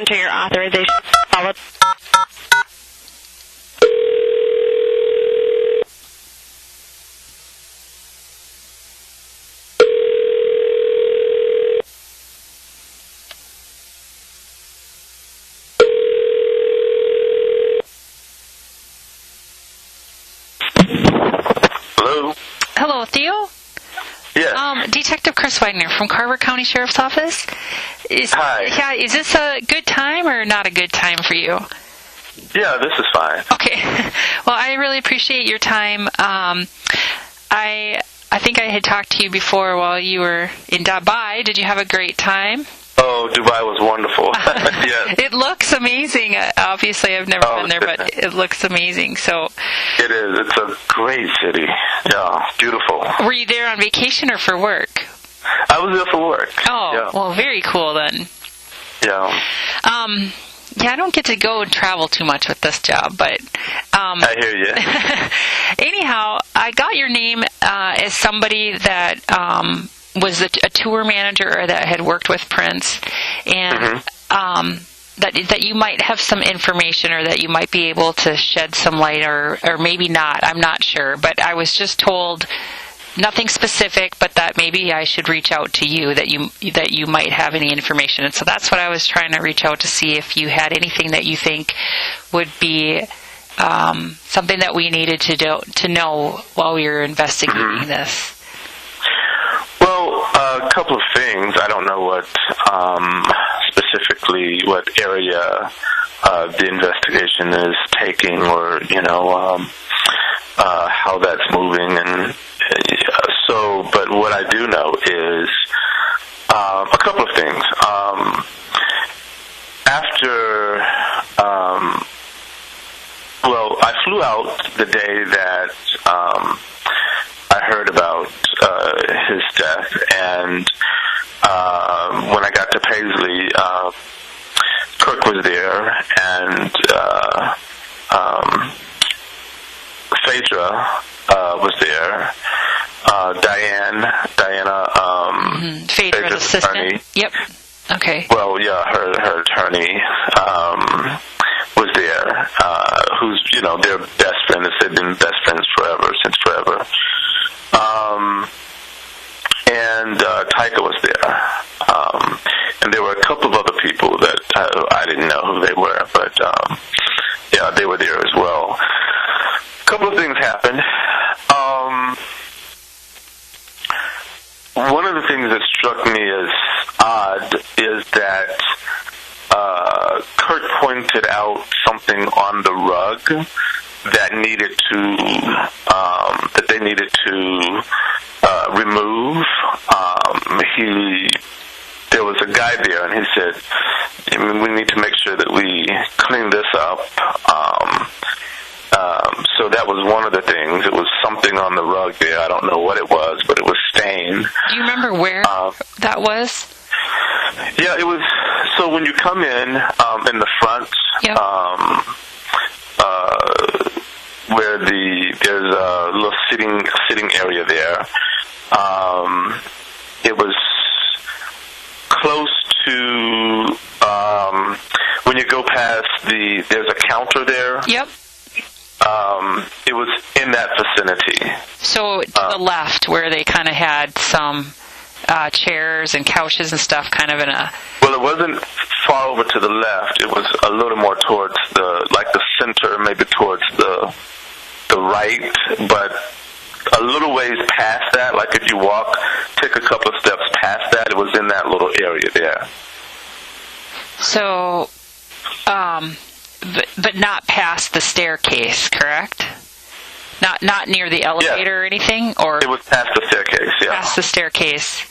enter your authorization followed. Hello? Hello, Theo? Yes. Detective Chris Wagner from Carver County Sheriff's Office. Hi. Yeah, is this a good time or not a good time for you? Yeah, this is fine. Okay. Well, I really appreciate your time. I think I had talked to you before while you were in Dubai. Did you have a great time? Oh, Dubai was wonderful. Yes. It looks amazing. Obviously, I've never been there, but it looks amazing. So it is. It's a great city. Yeah, beautiful. Were you there on vacation or for work? I was there for work. Oh, yeah. Well, very cool then. Yeah. Yeah, I don't get to go and travel too much with this job, but I hear you. Anyhow, I got your name as somebody that was a tour manager or that had worked with Prince, and that you might have some information or that you might be able to shed some light, or maybe not. I'm not sure, but I was just told nothing specific, but that maybe I should reach out to you, that you might have any information. And so that's what I was trying to reach out to see, if you had anything that you think would be something that we needed to know while we were investigating this. Well, a couple of things. I don't know what specifically what area the investigation is taking, or how that's moving, and but what I do know is a couple of things. I flew out the day that I heard about his death, and when I got to Paisley, Kirk was there, and Phaedra was there. Diana, Phaedra's assistant. Attorney. Yep. Okay. Well, yeah, her attorney was there. Who's their best friend. They've been best friends since forever. And Tyka was there. And there were a couple of other people that I didn't know who they were, but yeah, they were there as well. A couple of things happened. One of the things that struck me as odd is that Kurt pointed out something on the rug that they needed to remove. There was a guy there, and he said, "We need to make sure that we clean this up." So that was one of the things. It was something on the rug there. I don't know what it was, but it was stained. Do you remember where that was? Yeah, it was. So when you come in the front, yep. Where there's a little sitting area there. It was close to when you go past there's a counter there. Yep. It was in that vicinity. So to the left, where they kind of had some chairs and couches and stuff, kind of in a... Well, it wasn't far over to the left. It was a little more towards the center, maybe towards the right, but a little ways past that. Like if you take a couple of steps past that, it was in that little area there. So, but not past the staircase, correct? Not near the elevator or anything? Or it was past the staircase, yeah. Past the staircase.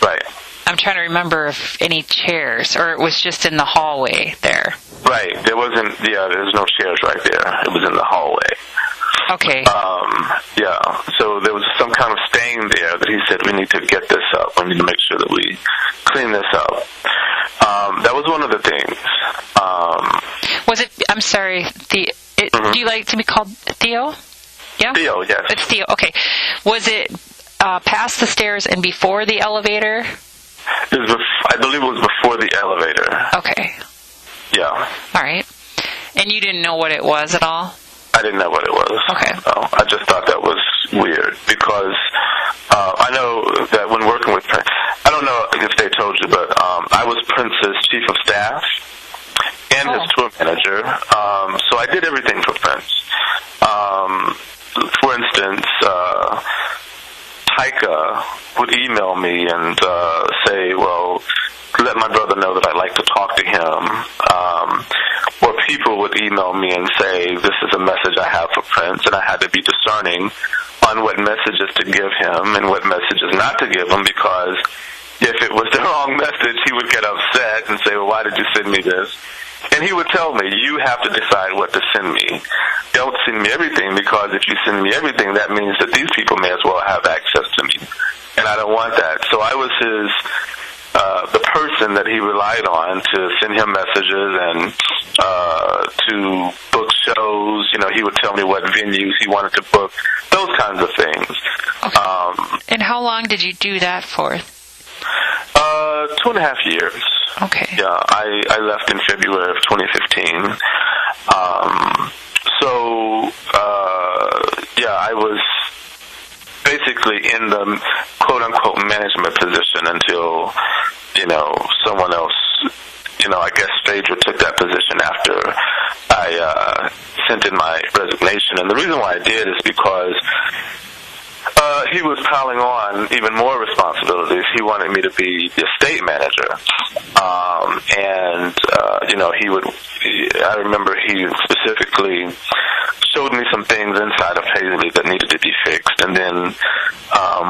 Right. I'm trying to remember if any chairs, or it was just in the hallway there. Right. There was no chairs right there. It was in the hallway. Okay. Yeah. So there was some kind of stain there that he said, we need to get this up. We need to make sure that we clean this up. That was one of the things. Was it, I'm sorry, do you like to be called Theo? Yeah? Theo, yes. It's Theo, okay. Was it past the stairs and before the elevator? I believe it was before the elevator. Okay. Yeah. All right. And you didn't know what it was at all? I didn't know what it was. Okay. No, I just thought that was weird because I know that when working with Prince, I don't know if they told you, but I was Prince's chief of staff and his tour manager. So I did everything for Prince. For instance, Tyka would email me and say, well, let my brother know that I'd like to talk to him. Or people would email me and say, this is a message I have for Prince, and I had to be discerning on what messages to give him and what messages not to give him, because if it was the wrong message, he would get upset and say, well, why did you send me this? And he would tell me, you have to decide what to send me. Don't send me everything, because if you send me everything, that means that these people may as well have access to me. And I don't want that. So I was the person that he relied on to send him messages and to book shows. You know, he would tell me what venues he wanted to book, those kinds of things. Okay. And how long did you do that for? 2.5 years. Okay. Yeah, I left in February of 2015. I was basically in the quote-unquote management position until, someone else, I guess Phaedra took that position after I sent in my resignation. And the reason why I did is because he was piling on even more responsibilities. He wanted me to be the estate manager. I remember he specifically showed me some things inside of Paisley that needed to be fixed, and then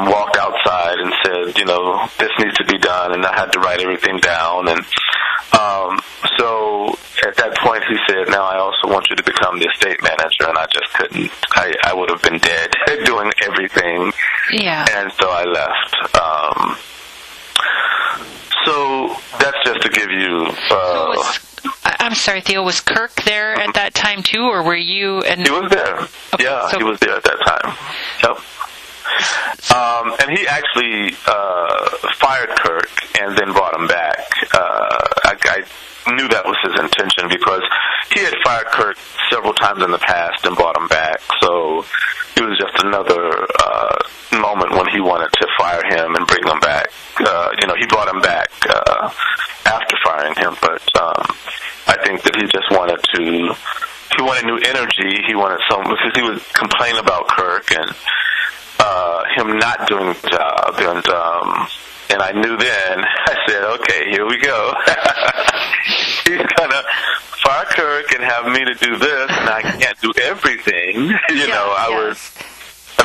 walked outside and said, this needs to be done, and I had to write everything down. And so at that point he said, now I also want you to become the estate manager, and I just couldn't. I would have been dead doing everything. Yeah. And so I left. So that's just to give you... I'm sorry, Theo, was Kirk there at that time too, or were you... He was there. Okay, yeah, he was there at that time. Yep. And he actually fired Kirk and then brought him back. I knew that was his intention, because he had fired Kirk several times in the past and brought him back. So it was just another moment when he wanted to fire him and bring him back. He brought him back after firing him, but I think that he just wanted new energy. He wanted because he would complain about Kirk and him not doing the job, and I knew then, I said, okay, here we go. He's gonna fire Kirk and have me to do this, and I can't do everything.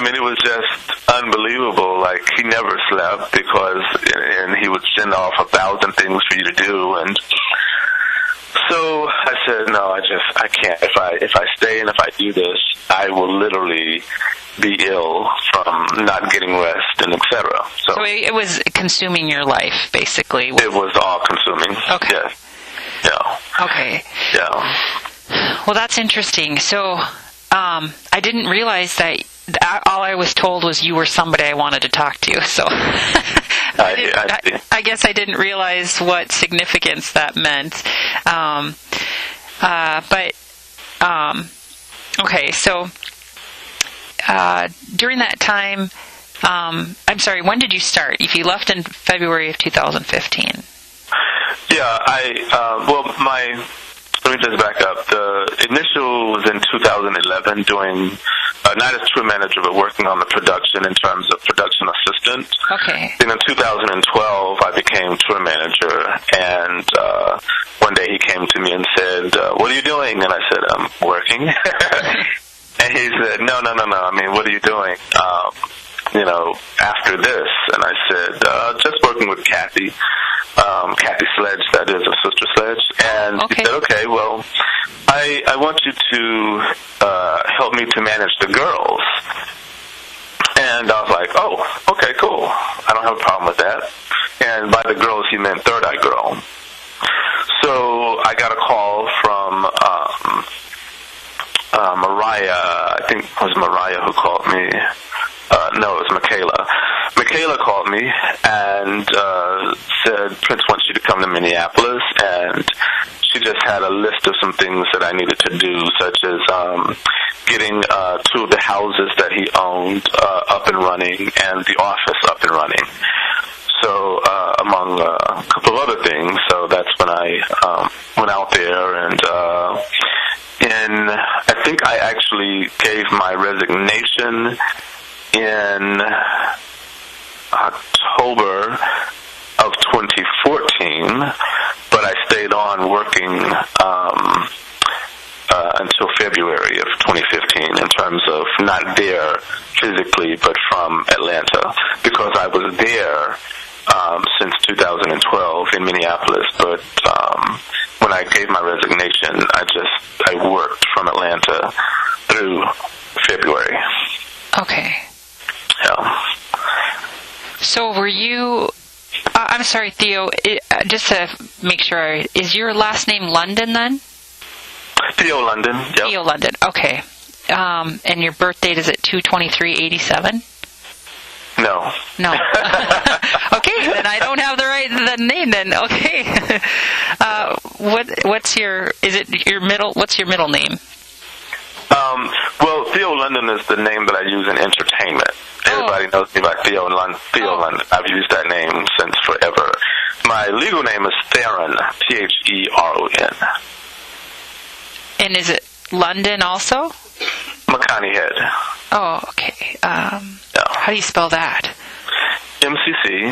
It was just unbelievable. Like, he never slept and he would send off 1,000 things for you to do, and so I said, no, I can't. If I stay and if I do this, I will literally be ill from not getting rest and etc. So it was consuming your life, basically. It was all consuming. Okay. Yes. Yeah. Okay. Yeah. Well, that's interesting. So I didn't realize that all I was told was you were somebody I wanted to talk to. So I guess I didn't realize what significance that meant. Okay, so during that time, I'm sorry, when did you start? If you left in February of 2015. Yeah, let me just back up. The initial was in 2011, doing not as tour manager, but working on the production in terms of production assistant. Okay. Then in 2012, I became tour manager, and one day he came to me and said, "What are you doing?" And I said, "I'm working." And he said, "No. I mean, what are you doing? After this?" And I said, "Just working with Kathy Sledge, that is, of Sister Sledge." And okay. He said, "Okay, well, I want you to help me to manage the girls." And I was like, "Oh, okay, cool. I don't have a problem with that." And by the girls, he meant Third Eye Girl. So I got a call from Mariah. I think it was Mariah who called me. No, it was Michaela. Michaela called me and said, "Prince wants you to come to Minneapolis," and she she just had a list of some things that I needed to do, such as getting 2 of the houses that he owned up and running and the office up and running. So, among a couple of other things, so that's when I went out there, and I think I actually gave my resignation in October of 2014, but I stayed on working until February of 2015 in terms of not there physically, but from Atlanta, because I was there since 2012 in Minneapolis, but when I gave my resignation, I worked from Atlanta through February. Okay. Yeah. So were you... I'm sorry, Theo, just to make sure, is your last name London then? Theo London, yep. Theo London, okay. And your birth date is at 2/23/87? No. No. Okay, then I don't have the name then. Okay. What's your middle name? Well, Theo London is the name that I use in entertainment. Everybody knows me by Theo London. I've used that name since forever. My legal name is Theron, Theron. And is it London also? McConaughey Head. Oh, okay. How do you spell that? McConeyhead.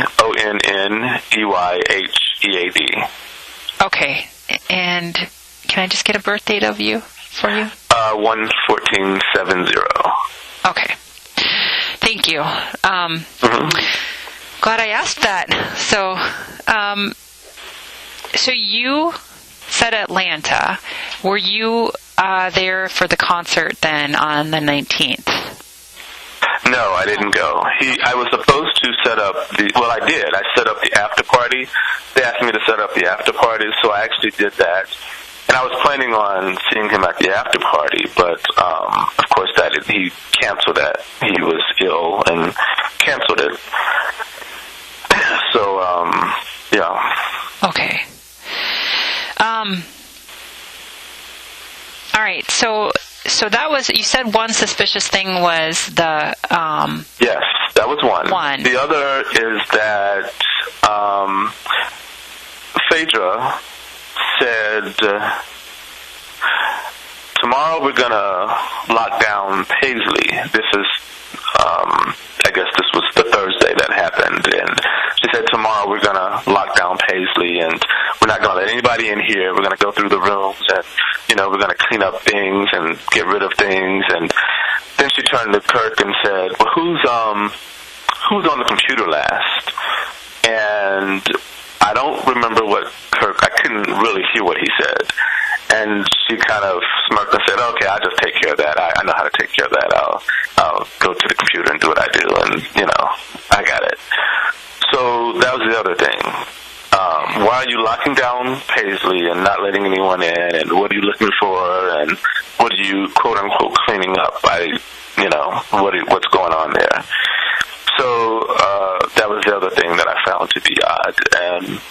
Okay. And can I just get a birth date of you for you? 1/14/70. Okay. Thank you. Glad I asked that. So you said Atlanta. Were you there for the concert then on the 19th? No, I didn't go. I was supposed to set up I did. I set up the after party. They asked me to set up the after party, so I actually did that. And I was planning on seeing him at the after party, but of course he canceled that. He was ill and canceled it. So, yeah. Okay. All right. So that was, you said one suspicious thing was the... Yes, that was one. The other is that Phaedra said, tomorrow we're going to lock down Paisley. This is, I guess this was the Thursday that happened. And she said, tomorrow we're going to lock down Paisley, and we're not going to let anybody in here. We're going to go through the rooms, and, we're going to clean up things and get rid of things. And then she turned to Kirk and said, well, who's on the computer last? And I don't remember what Kirk, I couldn't really hear what he said. And she kind of smirked and said, okay, I'll just take care of that. I know how to take care of that. I'll go to the computer and do what I do, and, I got it. So that was the other thing. Why are you locking down Paisley and not letting anyone in, and what are you looking for, and what are you, quote-unquote, cleaning up? What's going on there? So that was the other thing that I found to be odd. And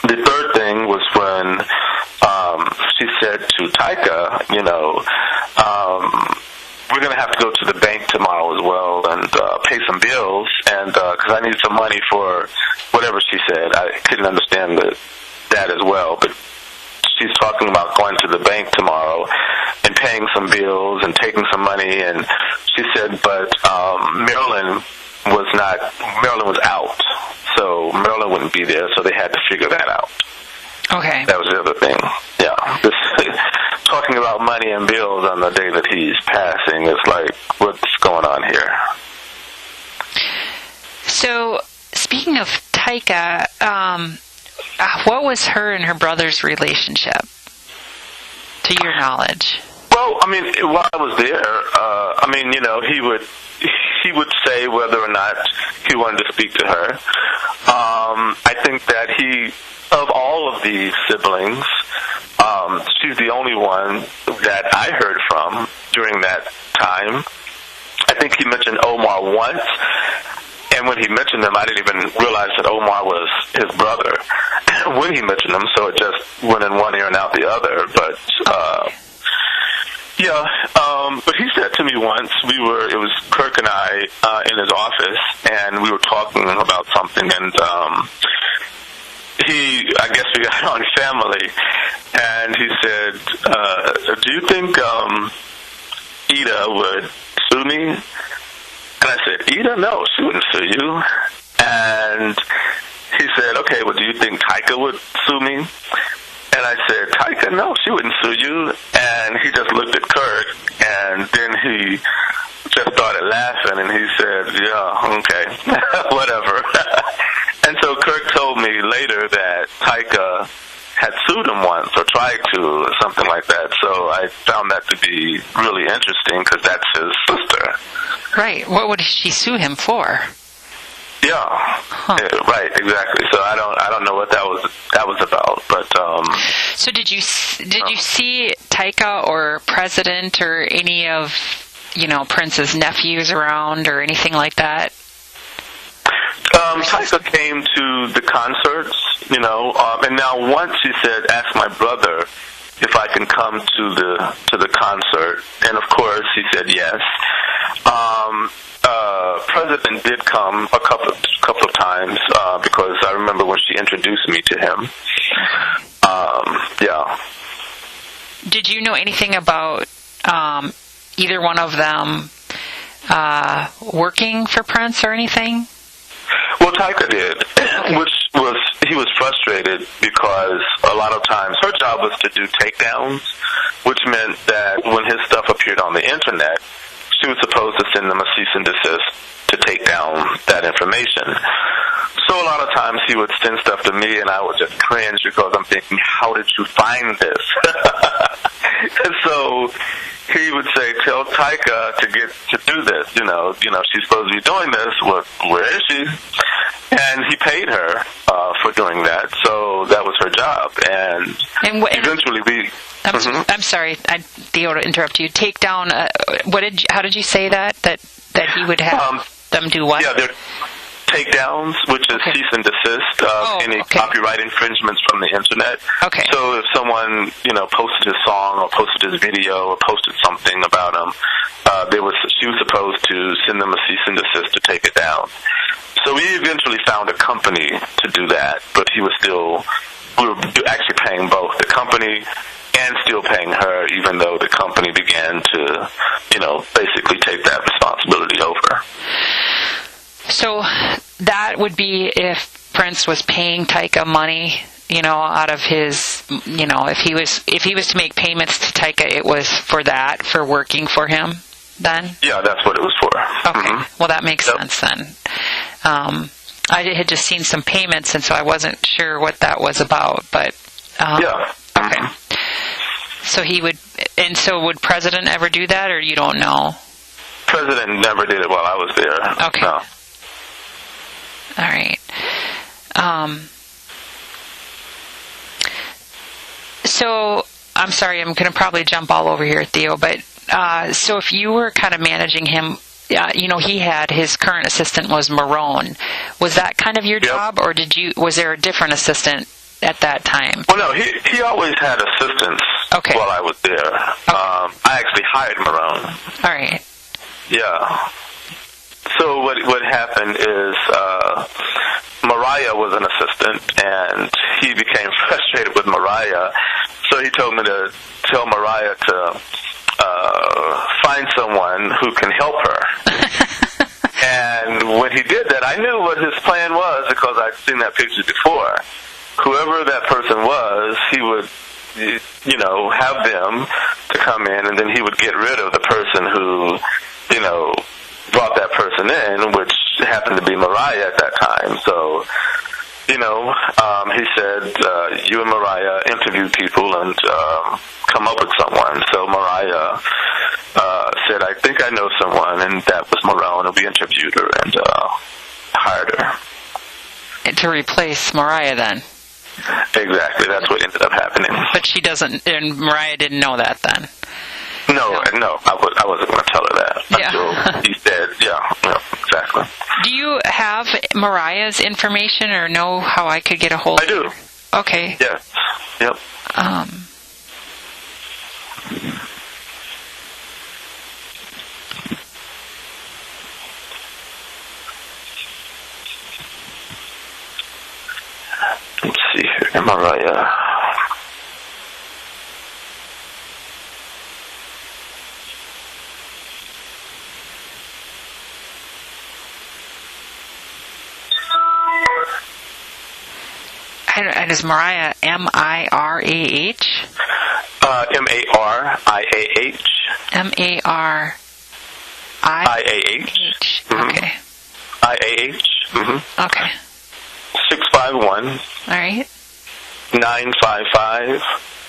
the third thing was when she said to Tyka, we're going to have to go to the bank tomorrow as well and pay some bills, and because I need some money for whatever she said. I couldn't understand that as well, but she's talking about going to the bank tomorrow and paying some bills and taking some money, and she said, but Marilyn was out, so Marilyn wouldn't be there, so they had to figure that out. Okay. That was the other thing. Yeah. Talking about money and bills on the day that he's passing is like, what's going on here? So, speaking of Tyka, what was her and her brother's relationship, to your knowledge? Well, while I was there, he would say whether or not he wanted to speak to her. I think that of all of these siblings, she's the only one that I heard from during that time. I think he mentioned Omar once, and And when he mentioned them, I didn't even realize that Omar was his brother when he mentioned them, so it just went in one ear and out the other. But, but he said to me once, it was Kirk and I in his office, and we were talking about something, and I guess we got on family, and he said, do you think Ida would sue me? And I said, Ida? No, she wouldn't sue you. And he said, okay, well, do you think Taika would sue me? And I said, Taika? No, she wouldn't sue you. And he just looked at Kirk, and then he just started laughing, and he said, yeah, okay, whatever. And so Kirk told me later that Taika had sued him once or tried to or something like that. So I found that to be really interesting because that's his sister. Right. What would she sue him for? Yeah. Yeah, right, exactly. So I don't know what that was about, but So did you see Taika or President or any of Prince's nephews around or anything like that? Taika came to the concerts, and now once he said, "Ask my brother if I can come to the concert," and of course he said yes. President did come a couple of times because I remember when she introduced me to him. Yeah. Did you know anything about either one of them working for Prince or anything? Well, Taika did, he was frustrated because a lot of times her job was to do takedowns, which meant that when his stuff appeared on the internet, she was supposed to send them a cease and desist to take down that information. So a lot of times he would send stuff to me, and I would just cringe because I'm thinking, how did you find this? And so he would say, tell Taika to do this. She's supposed to be doing this. Where is she? And he paid her for doing that. So that was her job. And eventually we... I'm sorry, Theo, to interrupt you. Take down. How did you say that he would have them do what? Yeah, they're takedowns, which is cease and desist of any copyright infringements from the internet. Okay. So if someone posted his song or posted his video or posted something about him, she was supposed to send them a cease and desist to take it down. So we eventually found a company to do that, but we were actually paying both the company and still paying her, even though the company began to, basically take that responsibility over. So that would be if Prince was paying Taika money, out of his, if he was to make payments to Taika, it was for working for him then? Yeah, that's what it was for. Okay. Mm-hmm. Well, that makes sense then. I had just seen some payments, and so I wasn't sure what that was about, but... yeah. Okay. So would President ever do that, or you don't know? President never did it while I was there. Okay. No. All right. So, I'm sorry, I'm going to probably jump all over here, Theo, but so if you were kind of managing him, his current assistant was Marone. Was that kind of your job, or was there a different assistant at that time? Well, no, he always had assistants while I was there. Okay. I actually hired Marone. All right. Yeah. So what happened is Mariah was an assistant, and he became frustrated with Mariah, so he told me to tell Mariah to find someone who can help her. And when he did that, I knew what his plan was because I'd seen that picture before. Whoever that person was, he would, have them to come in, and then he would get rid of the person who, brought that person in, which happened to be Mariah at that time. So, he said, you and Mariah interview people and come up with someone. So Mariah said, I think I know someone, and that was Marone, and we interviewed her and hired her. And to replace Mariah then? Exactly, that's what ended up happening. But she doesn't, and Mariah didn't know that then? No, I wasn't going to tell her that until he said, exactly. Do you have have Mariah's information or know how I could get a hold of her? I do. Okay. Yes. Yep. Let's see here. Mariah. And is Mariah M-I-R-A-H? M-A-R-I-A-H. M-A-R-I-A-H. I-A-H. Okay. I-A-H. Okay. 651. All right. 955.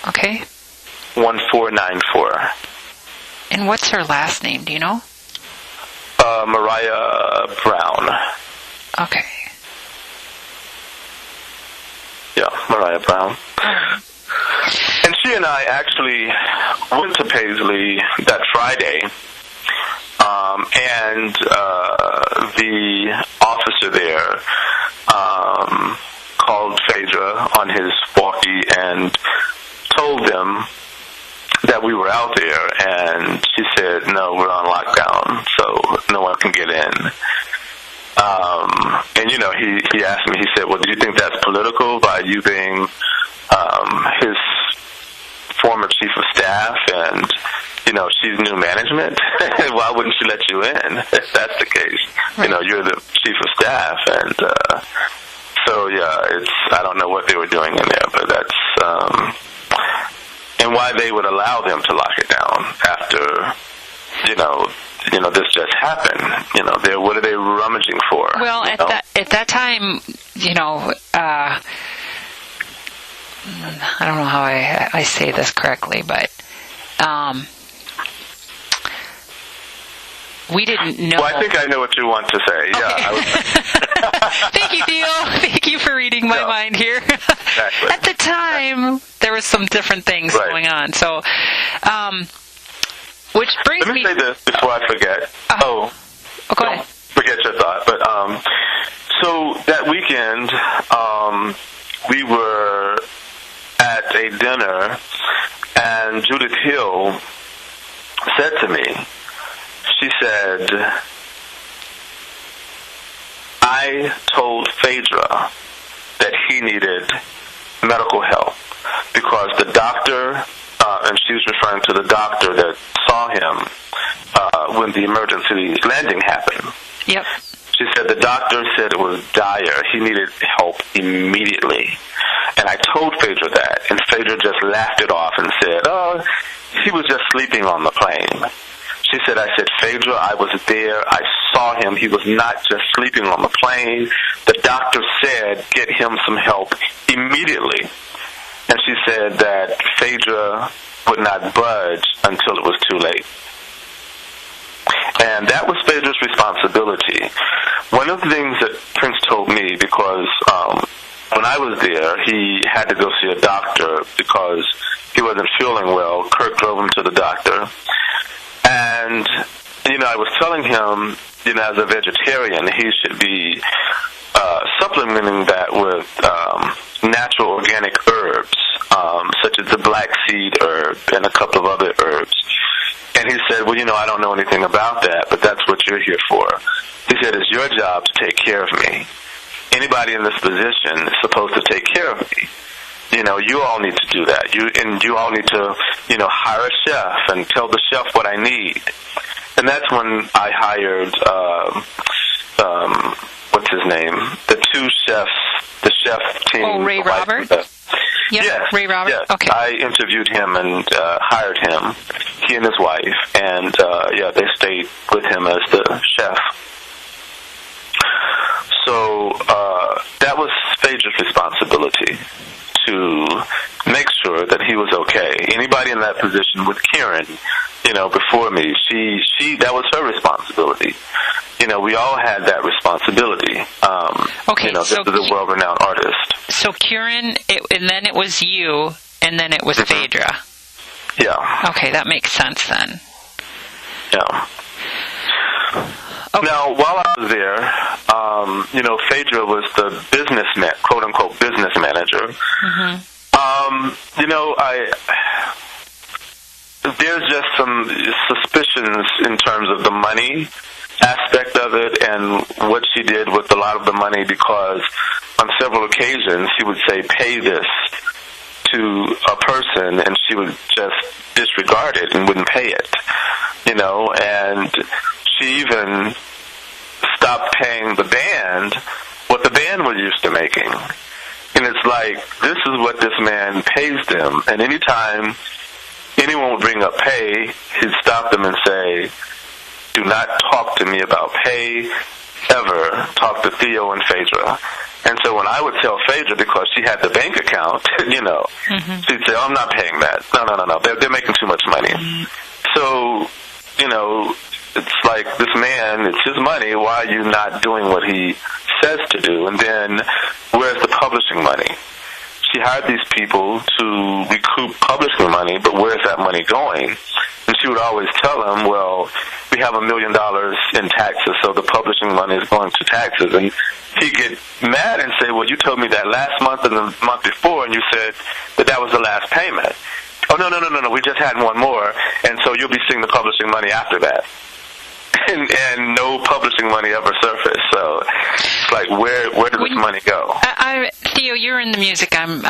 Okay. 1494. And what's her last name? Do you know? Mariah Brown. Okay. Yeah, Mariah Brown. And she and I actually went to Paisley that Friday, and the officer there called Phaedra on his walkie and told them that we were out there, and she said, no, we're on lockdown, so no one can get in. And, you know, he asked me, he said, well, do you think that's political by you being his former chief of staff and, you know, she's new management? Why wouldn't she let you in if that's the case? Right. You know, you're the chief of staff. And so, yeah, I don't know what they were doing in there, but that's, and why they would allow them to lock it down after, you know, this just happened. You know, what are they rummaging for? Well, at that time, you know, I don't know how I say this correctly, but we didn't know. Well, I think I know what you want to say. Okay. Yeah. Thank you, Theo. Thank you for reading my mind here. Exactly. At the time, there was some different things going on. So, which brings me... Let me say this before I forget. Go ahead. Forget your thought. But so that weekend, we were at a dinner, and Judith Hill said to me, she said, I told Phaedra that he needed medical help because the doctor, and she was referring to the doctor that saw him when the emergency landing happened. Yep. She said the doctor said it was dire. He needed help immediately. And I told Phaedra that, and Phaedra just laughed it off and said, oh, he was just sleeping on the plane. She said, I said, Phaedra, I was there. I saw him. He was not just sleeping on the plane. The doctor said, get him some help immediately. And she said that Phaedra would not budge until it was too late. And that was Phaedra's responsibility. One of the things that Prince told me, because when I was there, he had to go see a doctor because he wasn't feeling well. Kirk drove him to the doctor. And, you know, I was telling him, you know, as a vegetarian, he should be supplementing that with natural organic herbs, such as the black seed herb and a couple of other herbs. And he said, well, you know, I don't know anything about that, but that's what you're here for. He said, it's your job to take care of me. Anybody in this position is supposed to take care of me. You know, you all need to do that. You all need to, you know, hire a chef and tell the chef what I need. And that's when I hired, what's his name? The two chefs, the chef team. Oh, Ray Roberts? Yep. Yes. Ray Roberts? Yes. Okay. I interviewed him and hired him, he and his wife, and they stayed with him as the chef. So that was Phaedra's responsibility, to make sure that he was okay. Anybody in that position with Karen, you know, before me, she that was her responsibility. You know, we all had that responsibility. Okay, you know, so this is a world-renowned artist. So Karen, and then it was you, and then it was Phaedra. Yeah. Okay, that makes sense then. Yeah. Okay. Now, while I was there, Phaedra was the businessman, quote-unquote business manager. Mm-hmm. There's just some suspicions in terms of the money aspect of it and what she did with a lot of the money, because on several occasions she would say, pay this to a person, and she would just disregard it and wouldn't pay it, and she even stopped paying the band what the band was used to making. And it's like, this is what this man pays them, and anytime anyone would bring up pay, he'd stop them and say, do not talk to me about pay, ever. Talk to Theo and Phaedra. And so when I would tell Phaedra, because she had the bank account, Mm-hmm. she'd say, oh, I'm not paying that. No. They're making too much money. So, it's like, this man, it's his money. Why are you not doing what he says to do? And then, where's the publishing money? She hired these people to recoup publishing money, but where's that money going? And she would always tell them, well, we have $1 million in taxes, so the publishing money is going to taxes. And he'd get mad and say, well, you told me that last month and the month before, and you said that was the last payment. Oh, no, we just had one more, and so you'll be seeing the publishing money after that. And no publishing money ever surfaced. So it's like, where does this money go? Theo, you're in the music. I'm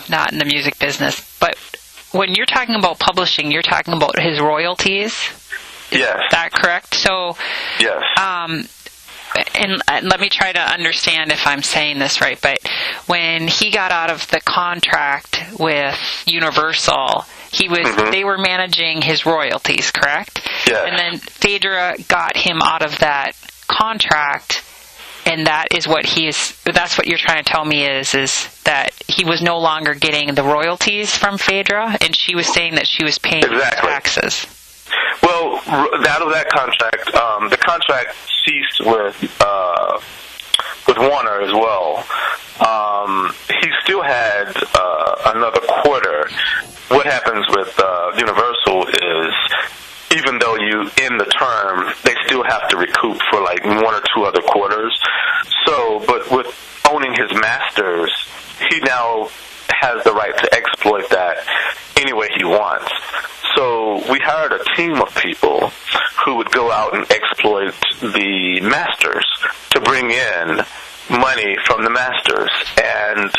not in the music business. But when you're talking about publishing, you're talking about his royalties. Yes. Is that correct? So. Yes. And let me try to understand if I'm saying this right. But when he got out of the contract with Universal, they were managing his royalties, correct? Yes. And then Phaedra got him out of that contract, and that's what you're trying to tell me is that he was no longer getting the royalties from Phaedra, and she was saying that she was paying taxes. Well, out of that contract, the contract ceased with Warner as well. He still had another quarter. What happens with Universal is, even though you end the term, they still have to recoup for like 1 or 2 other quarters. So, but with owning his masters, he now has the right to exploit that any way he wants. So we hired a team of people who would go out and exploit the masters to bring in money from the masters. And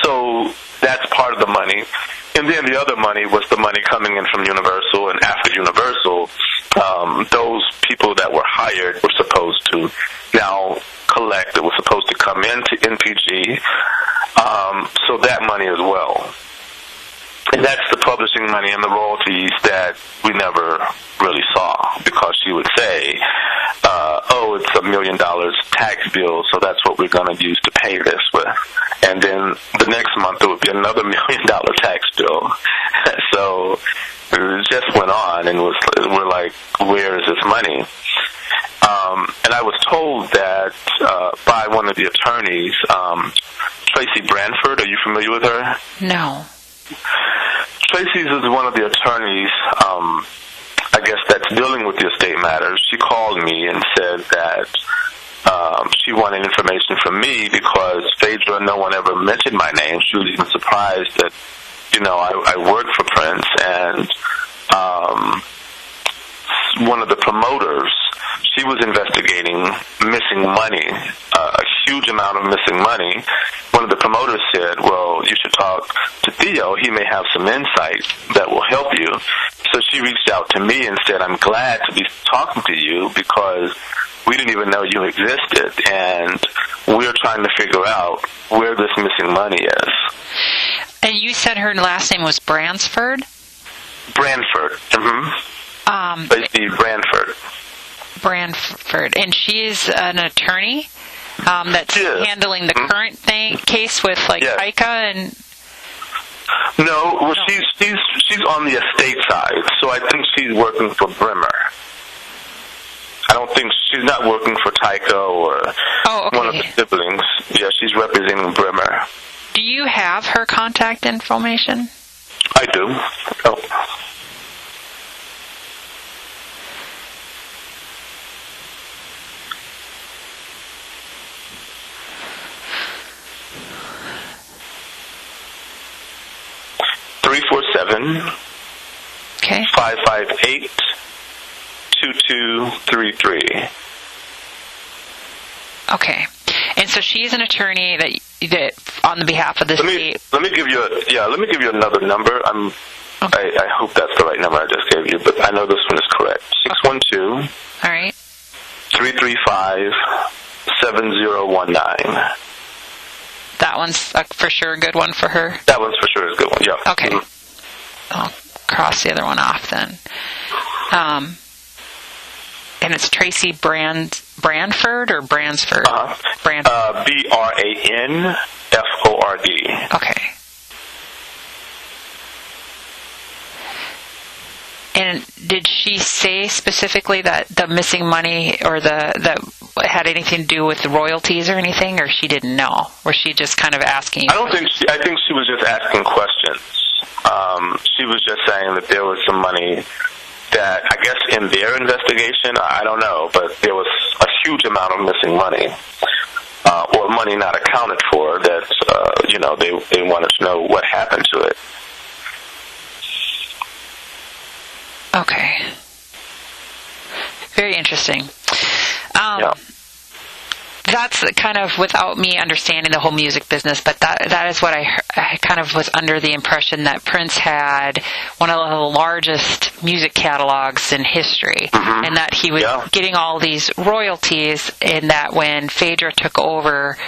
so that's part of the money. And then the other money was the money coming in from Universal. And after Universal, those people that were hired were supposed to now collect. It was supposed to come into NPG. So that money as well. And that's the publishing money and the royalties that we never really saw, because she would say, it's $1 million tax bill, so that's what we're going to use to pay this with. And then the next month it would be another $1 million tax bill. So it just went on, and we're like, where is this money? And I was told that by one of the attorneys, Tracy Branford. Are you familiar with her? No. Tracy's is one of the attorneys, I guess, that's dealing with the estate matters. She called me and said that she wanted information from me because Phaedra, no one ever mentioned my name. She was even surprised that, I worked for Prince, and one of the promoters, she was investigating missing money, a huge amount of missing money. One of the promoters said, well, you should talk to Theo. He may have some insight that will help you. So she reached out to me and said, I'm glad to be talking to you because we didn't even know you existed, and we're trying to figure out where this missing money is. And you said her last name was Bransford? Branford. Tracy Branford. Branford. And she's an attorney that's handling the current case with Pica and... No, well, she's on the estate side, so I think she's working for Bremer. I don't think she's not working for Tyco or one of the siblings. Yeah, she's representing Bremer. Do you have her contact information? I do. Oh. Okay. 558-2233. Okay. And so she's an attorney that on the behalf of the state. Let me give you another number. Okay. I hope that's the right number I just gave you, but I know this one is correct. 612. All right. 335-7019. That one's for sure a good one for her? That one's for sure a good one, yeah. Okay. I'll cross the other one off then. And it's Tracy Branford or Bransford? Branford. Branford. Okay. And did she say specifically that the missing money or that had anything to do with the royalties or anything, or she didn't know? Was she just kind of asking? I think she was just asking questions. She was just saying that there was some money that, I guess in their investigation, I don't know, but there was a huge amount of missing money, or money not accounted for that, they wanted to know what happened to it. Okay. Very interesting. Yeah. That's kind of without me understanding the whole music business, but that is what I kind of was under the impression that Prince had one of the largest music catalogs in history, and that he was getting all these royalties, and that when Phaedra took over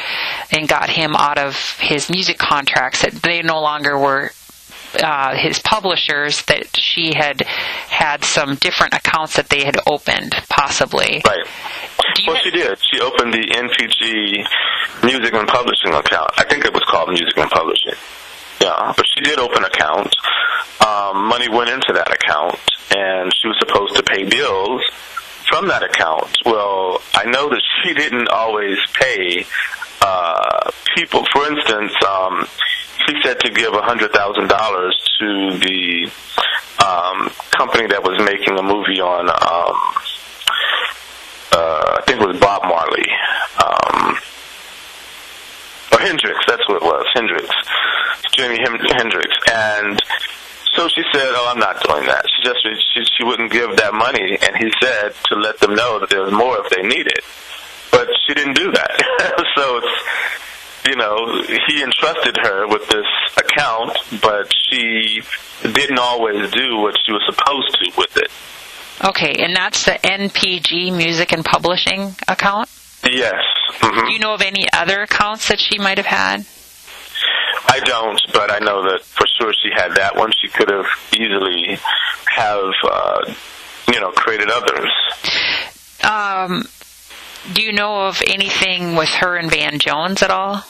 and got him out of his music contracts, that they no longer were his publishers, that she had some different accounts that they had opened, possibly. Right. Well, she did. She opened the NPG Music and Publishing account. I think it was called Music and Publishing. Yeah, but she did open accounts. Money went into that account, and she was supposed to pay bills from that account. Well, I know that she didn't always pay people. For instance, she said to give $100,000 to the company that was making a movie on, I think it was Bob Marley, or Hendrix, that's what it was, Hendrix, Jimi Hendrix. And so she said, I'm not doing that. She wouldn't give that money, and he said to let them know that there was more if they needed. But she didn't do that. So it's, he entrusted her with this account, but she didn't always do what she was supposed to with it. Okay, and that's the NPG Music and Publishing account? Yes. Do you know of any other accounts that she might have had? I don't, but I know that for sure she had that one. She could have easily have, created others. Do you know of anything with her and Van Jones at all?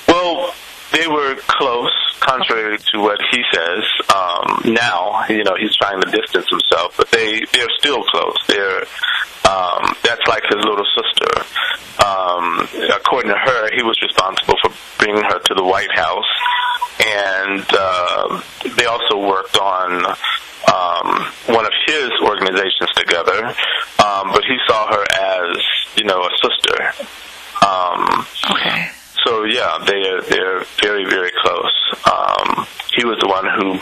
Well, they were close, contrary to what he says. Now, he's trying to distance himself, but they're still close. That's like his little sister. According to her, he was responsible for bringing her to the White House, and they also worked on one of his organizations together, but he saw her as, a sister. Okay. So yeah, they're very, very close. He was the one who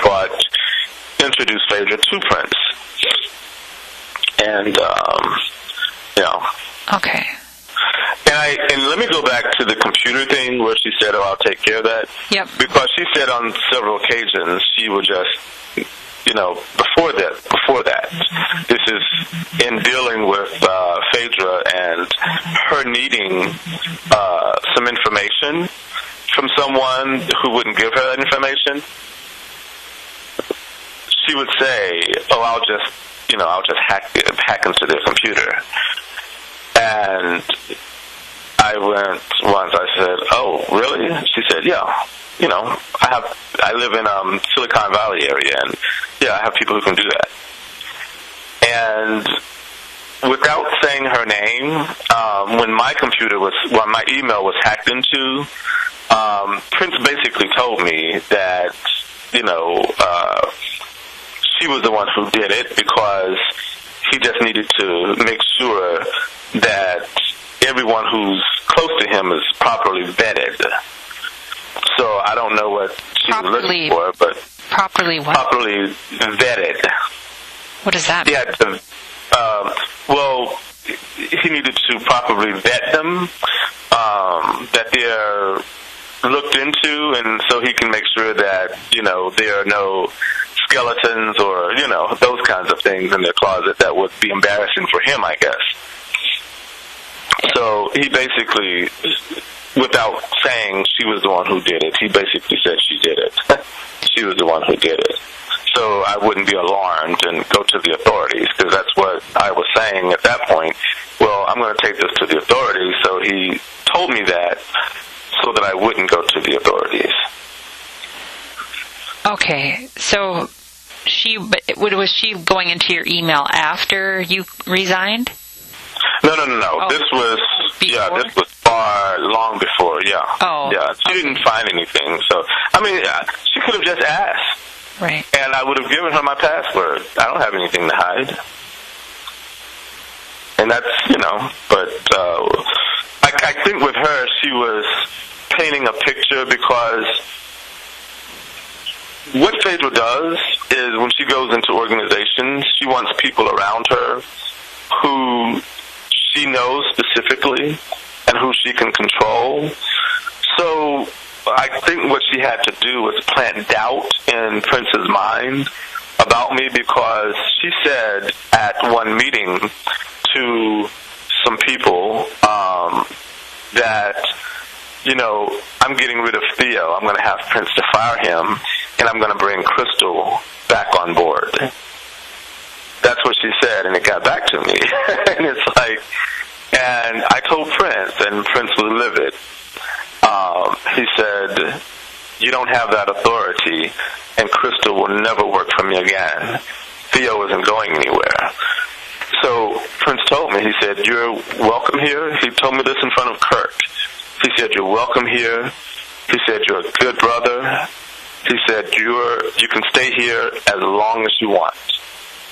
introduced Phaedra to Prince, and Okay. And let me go back to the computer thing where she said, I'll take care of that. Yep. Because she said on several occasions she would just, before that, this is in dealing with Phaedra and her needing some information from someone who wouldn't give her that information. She would say, I'll just hack into their computer. And I went once, I said, oh, really? She said, yeah. I live in Silicon Valley area, and yeah, I have people who can do that. And without saying her name, when my email was hacked into, Prince basically told me that, she was the one who did it because he just needed to make sure that everyone who's close to him is properly vetted. So I don't know what she was looking for, but Properly what? Properly vetted. What does that mean? He had to, well, he needed to properly vet them, that they're looked into, and so he can make sure that, there are no skeletons or, those kinds of things in their closet that would be embarrassing for him, I guess. So he basically, without saying she was the one who did it, he basically said she did it. She was the one who did it. So I wouldn't be alarmed and go to the authorities, because that's what I was saying at that point. Well, I'm going to take this to the authorities. So he told me that so that I wouldn't go to the authorities. Okay, so was she going into your email after you resigned? No. Oh, This was before? this was long before. Yeah. Oh. Yeah. She didn't find anything. So she could have just asked. Right. And I would have given her my password. I don't have anything to hide. And that's, but I think with her, she was painting a picture, because what Phaedra does is when she goes into organizations, she wants people around her who she knows specifically and who she can control. So I think what she had to do was plant doubt in Prince's mind about me, because she said at one meeting to some people that, I'm getting rid of Theo. I'm going to have Prince to fire him, and I'm going to bring Crystal back on board. That's what she said, and it got back to me. And it's like, and I told Prince, and Prince was livid. He said, you don't have that authority, and Crystal will never work for me again. Theo isn't going anywhere. So Prince told me, he said, you're welcome here. He told me this in front of Kirk. He said, you're welcome here. He said, you're a good brother. He said, you can stay here as long as you want.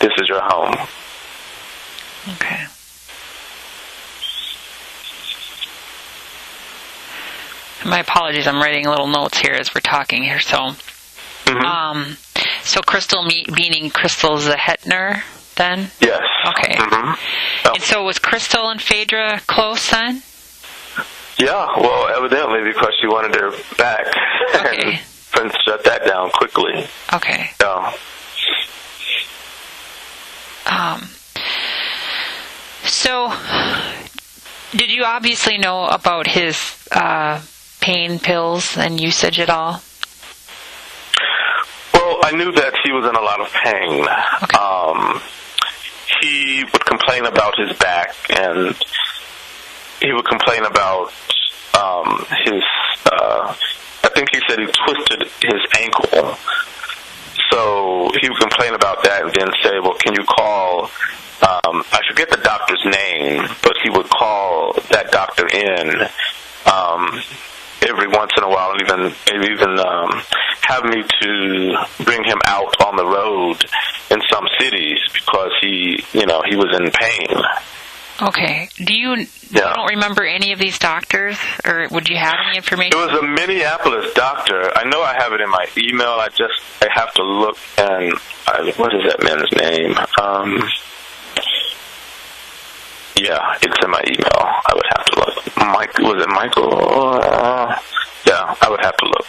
This is your home. Okay. My apologies. I'm writing little notes here as we're talking here. So, so Crystal meaning Crystal Zehetner, then? Yes. Okay. Mm-hmm. And so was Crystal and Phaedra close then? Yeah. Well, evidently because she wanted her back. Okay. And Prince shut that down quickly. Okay. Yeah. So, did you obviously know about his pain pills and usage at all? Well, I knew that he was in a lot of pain. Okay. He would complain about his back, and he would complain about his, I think he said he twisted his ankle. So he would complain about that and then say, well, can you call, I forget the doctor's name, but he would call that doctor in every once in a while, and even have me to bring him out on the road in some cities because he was in pain. Okay. You don't remember any of these doctors, or would you have any information? It was a Minneapolis doctor. I know I have it in my email. I have to look, and what is that man's name? Yeah, it's in my email. I would have to look. Was it Michael? Yeah, I would have to look.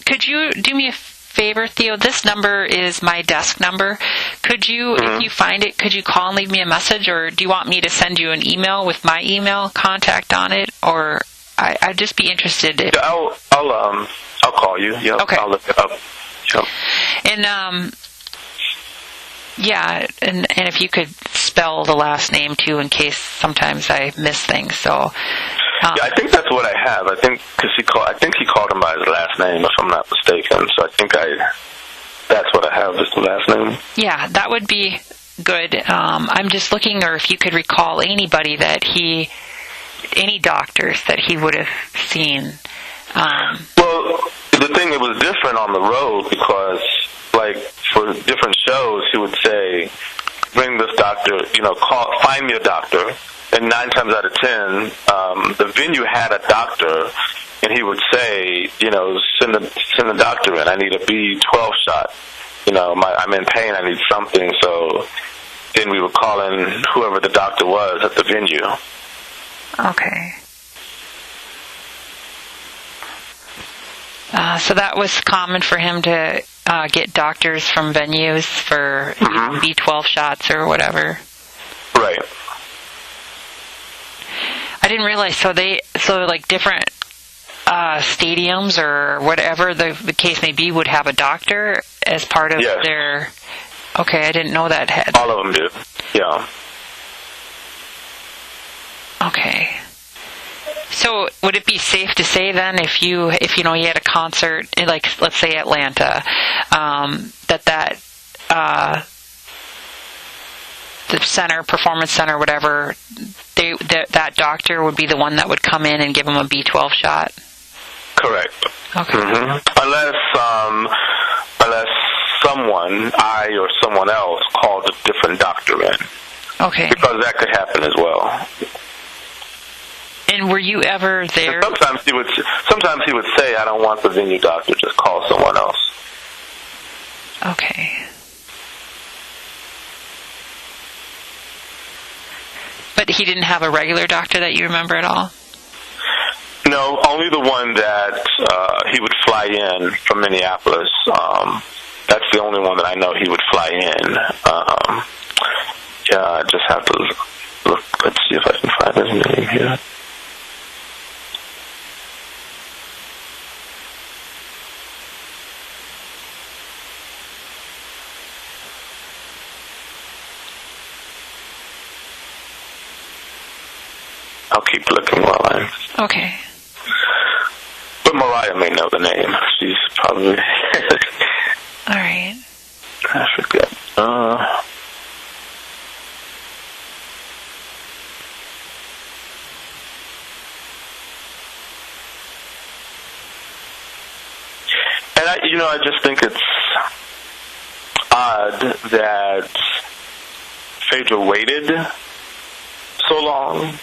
Could you do me a favor, Theo? This number is my desk number. Could you, if you find it, could you call and leave me a message, or do you want me to send you an email with my email contact on it, or I'd just be interested. I'll call you. Yep. Okay. I'll look it up. Yep. And yeah, and if you could spell the last name too, in case sometimes I miss things. So. Yeah, I think that's what I have. I think because I think he called him by his last name, if I'm not mistaken. So I think that's what I have, is the last name. Yeah, that would be good. I'm just looking, or if you could recall any doctors that he would have seen. Well, the thing, it was different on the road because, like, for different shows, he would say, bring this doctor, find me a doctor. And 9 times out of 10, the venue had a doctor, and he would say, send the doctor in. I need a B12 shot. I'm in pain. I need something. So then we would call in whoever the doctor was at the venue. Okay. So that was common for him to get doctors from venues for B12 shots or whatever. Right. I didn't realize. So like different stadiums or whatever the case may be would have a doctor as part of their. Okay, I didn't know that. All of them do. Yeah. Okay. So would it be safe to say then, if you had a concert in, like, let's say Atlanta, the performance center, whatever, that doctor would be the one that would come in and give him a B12 shot? Correct. Okay. Mm-hmm. Unless someone, I or someone else, called a different doctor in. Okay. Because that could happen as well. And were you ever there? And sometimes he would say, "I don't want the venue doctor. Just call someone else." Okay. But he didn't have a regular doctor that you remember at all? No, only the one that he would fly in from Minneapolis. That's the only one that I know he would fly in. I just have to look. Let's see if I can find his name here. I'll keep looking while I'm... Okay. But Mariah may know the name. She's probably... All right. I forget. And I just think it's odd that Phaedra waited so long.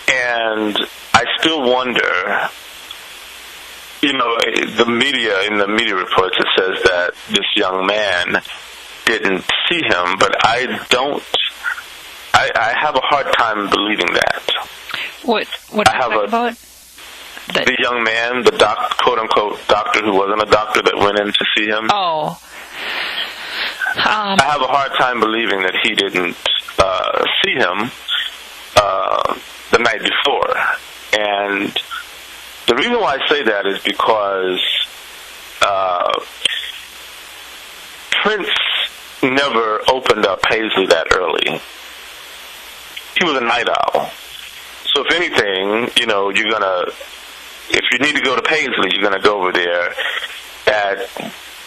And I still wonder, in the media reports, it says that this young man didn't see him, but I have a hard time believing that. What are you talking about? The young man, the quote-unquote doctor who wasn't a doctor that went in to see him. Oh. I have a hard time believing that he didn't see him the night before. And the reason why I say that is because Prince never opened up Paisley that early. He was a night owl. So if anything, if you need to go to Paisley, you're going to go over there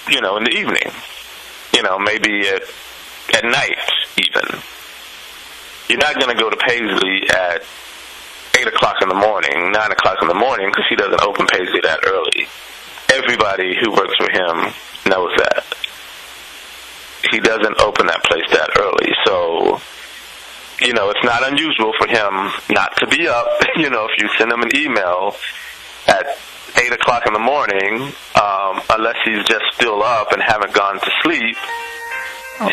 in the evening. Maybe at night even. You're not going to go to Paisley at 8 o'clock in the morning, 9 o'clock in the morning, because he doesn't open Paisley that early. Everybody who works for him knows that. He doesn't open that place that early. So, it's not unusual for him not to be up. If you send him an email at 8 o'clock in the morning, unless he's just still up and haven't gone to sleep,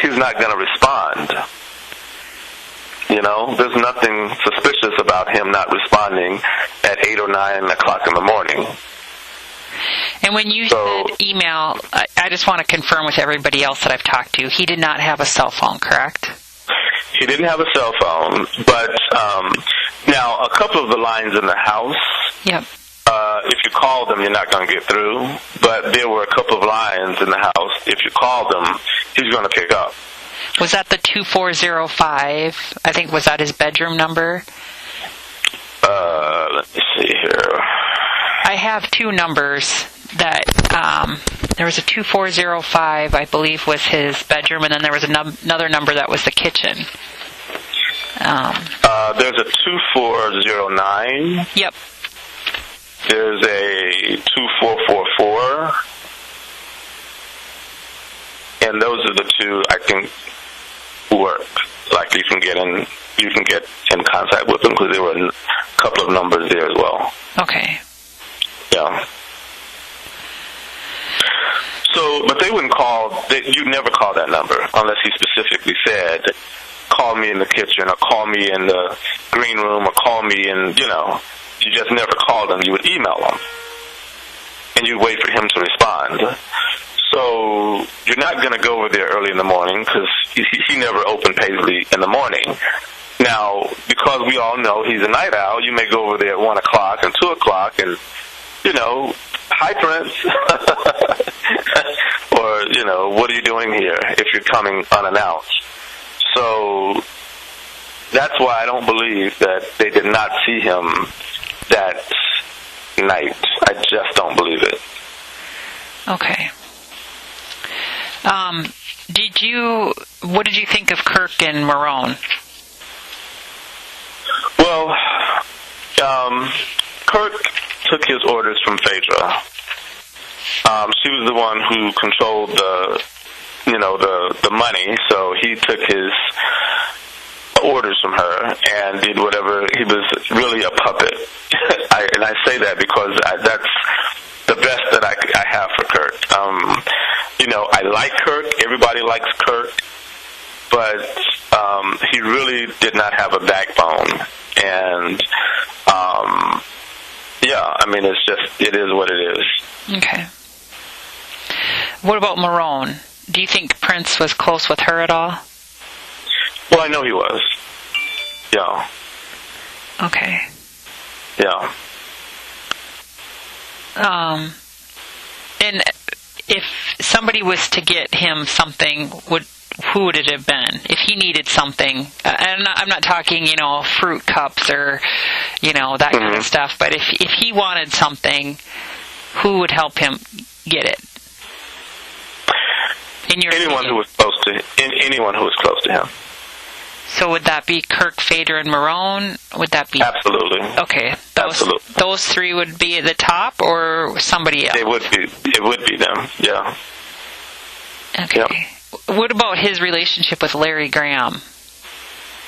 he's not going to respond. There's nothing suspicious about him not responding at 8 or 9 o'clock in the morning. And when you said email, I just want to confirm with everybody else that I've talked to, he did not have a cell phone, correct? He didn't have a cell phone, but now a couple of the lines in the house, yep. If you call them, you're not going to get through. But there were a couple of lines in the house. If you call them, he's going to pick up. Was that the 2405? I think, was that his bedroom number? Let me see here. I have two numbers that, there was a 2405, I believe, was his bedroom, and then there was another number that was the kitchen. There's a 2409. Yep. There's a 2444. And those are the two, I think, work. Like you can get in contact with them because there were a couple of numbers there as well. Okay. Yeah. So, but they wouldn't call. You'd never call that number unless he specifically said, "Call me in the kitchen," or "Call me in the green room," or "Call me in." You just never called them. You would email them, and you'd wait for him to respond. So you're not going to go over there early in the morning because he never opened Paisley in the morning. Now, because we all know he's a night owl, you may go over there at 1 o'clock and 2 o'clock and, hi, Prince. Or, what are you doing here if you're coming unannounced? So that's why I don't believe that they did not see him that night. I just don't believe it. Okay. What did you think of Kirk and Marone? Well, Kirk took his orders from Phaedra. She was the one who controlled the money, so he took his orders from her and did whatever. He was really a puppet. And I say that because that's the best that I have for Kirk. I like Kirk. Everybody likes Kirk. But he really did not have a backbone. And, it is what it is. Okay. What about Marone? Do you think Prince was close with her at all? Well, I know he was. Yeah. Okay. Yeah. And if somebody was to get him something, who would it have been? If he needed something, and I'm not talking, fruit cups or, that kind of stuff, but if he wanted something, who would help him get it? Anyone who was close to him. So would that be Kirk, Phaedra, and Marone? Would that be... Absolutely. Okay. Absolutely. Those three would be at the top, or somebody else? It would be them, yeah. Okay. Yep. What about his relationship with Larry Graham?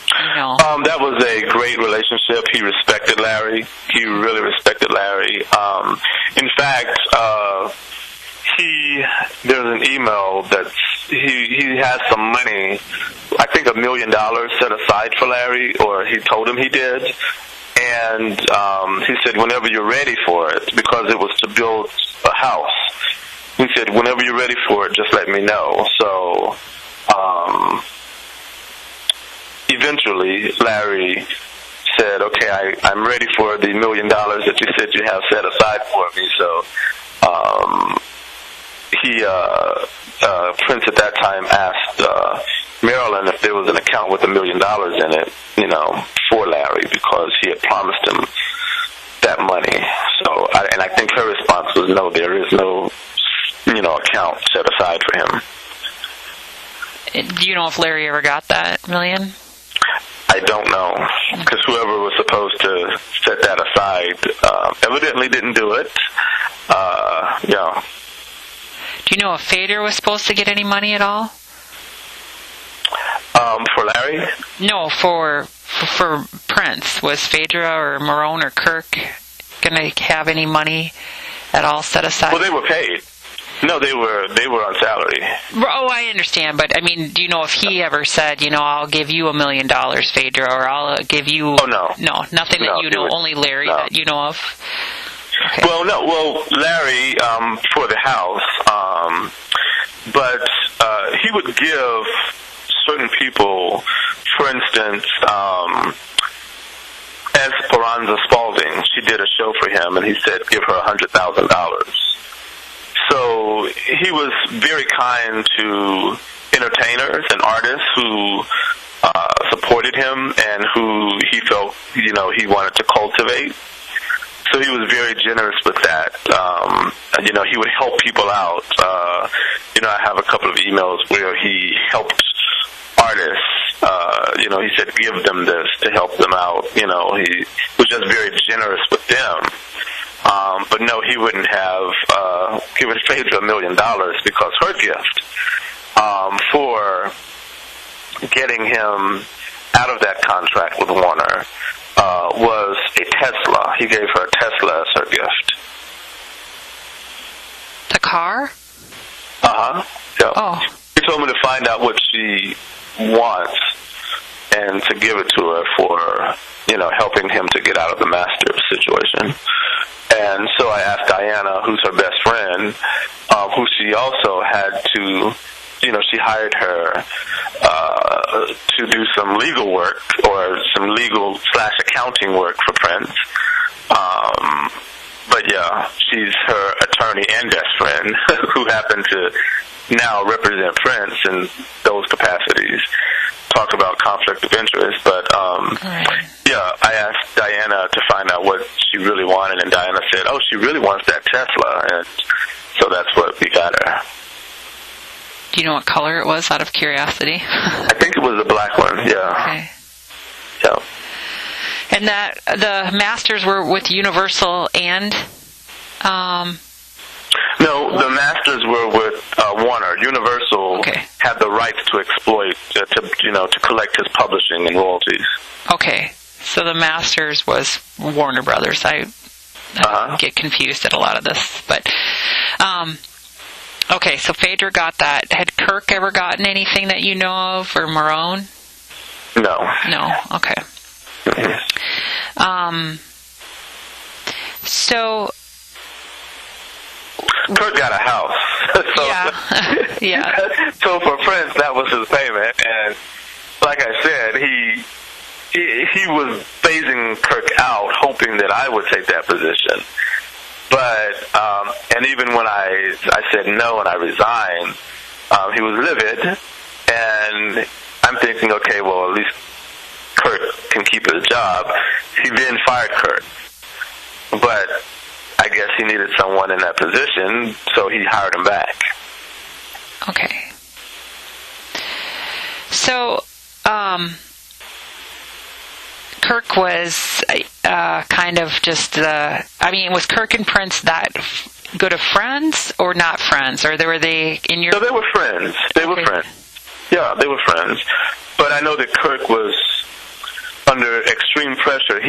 That was a great relationship. He respected Larry. He really respected Larry. In fact, there's an email that he has some money, I think $1 million set aside for Larry, or he told him he did. And he said, whenever you're ready for it, because it was to build a house, he said, whenever you're ready for it, just let me know. So eventually Larry said, okay, I'm ready for the $1 million that you said you have set aside for me. So Prince at that time asked Marilyn if there was an account with $1 million in it, for Larry, because he had promised him that money. So, I think her response was, no, there is no, account set aside for him. Do you know if Larry ever got that million? I don't know, because whoever was supposed to set that aside evidently didn't do it. Yeah. Do you know if Phaedra was supposed to get any money at all? For Larry? No, for Prince. Was Phaedra or Marone or Kirk going to have any money at all set aside? Well, they were paid. No, they were on salary. Oh, I understand, but do you know if he ever said, I'll give you $1 million, Phaedra, or I'll give you... Oh, no. No, nothing that you know, only Larry that you know of? Okay. Well, Larry, for the house, but he would give certain people, for instance, Esperanza Spalding, she did a show for him, and he said, give her $100,000. So he was very kind to entertainers and artists who supported him and who he felt, he wanted to cultivate. So he was very generous with that. He would help people out. I have a couple of emails where he helped artists. He said, give them this to help them out. He was just very generous with them. But no, he wouldn't have given Phaedra $1 million because her gift for getting him out of that contract with Warner was a Tesla. He gave her a Tesla as her gift. The car? Uh-huh. Yeah. Oh. He told me to find out what she wants and to give it to her for, helping him to get out of the master situation. And so I asked Diana, who's her best friend, who she also had to, she hired her to do some legal work or some legal/accounting work for Prince. But yeah, she's her attorney and best friend who happened to now represent Prince in those capacities. Talk about conflict of interest, but yeah, I asked Diana to find out what she really wanted, and Diana said, "Oh, she really wants that Tesla," and so that's what we got her. Do you know what color it was, out of curiosity? I think it was a black one. Yeah. Okay. Yeah. And that the masters were with Universal and. No, the masters were with Warner. Universal had the rights to exploit, to collect his publishing and royalties. Okay, so the masters was Warner Brothers. I get confused at a lot of this, but okay. So Phaedra got that. Had Kirk ever gotten anything that you know of, or Marone? No. No. Okay. So. Kurt got a house. So, yeah. So for Prince, that was his payment, and like I said, he was phasing Kirk out, hoping that I would take that position. But and even when I said no and I resigned, he was livid, and I'm thinking, okay, well, at least Kurt can keep his job. He then fired Kurt, but I guess he needed someone in that position, so he hired him back. Okay. So, Kirk was kind of just was Kirk and Prince that good of friends or not friends? Or were they in your... No, they were friends. They were friends. Yeah, they were friends. But I know that Kirk was under extreme pressure.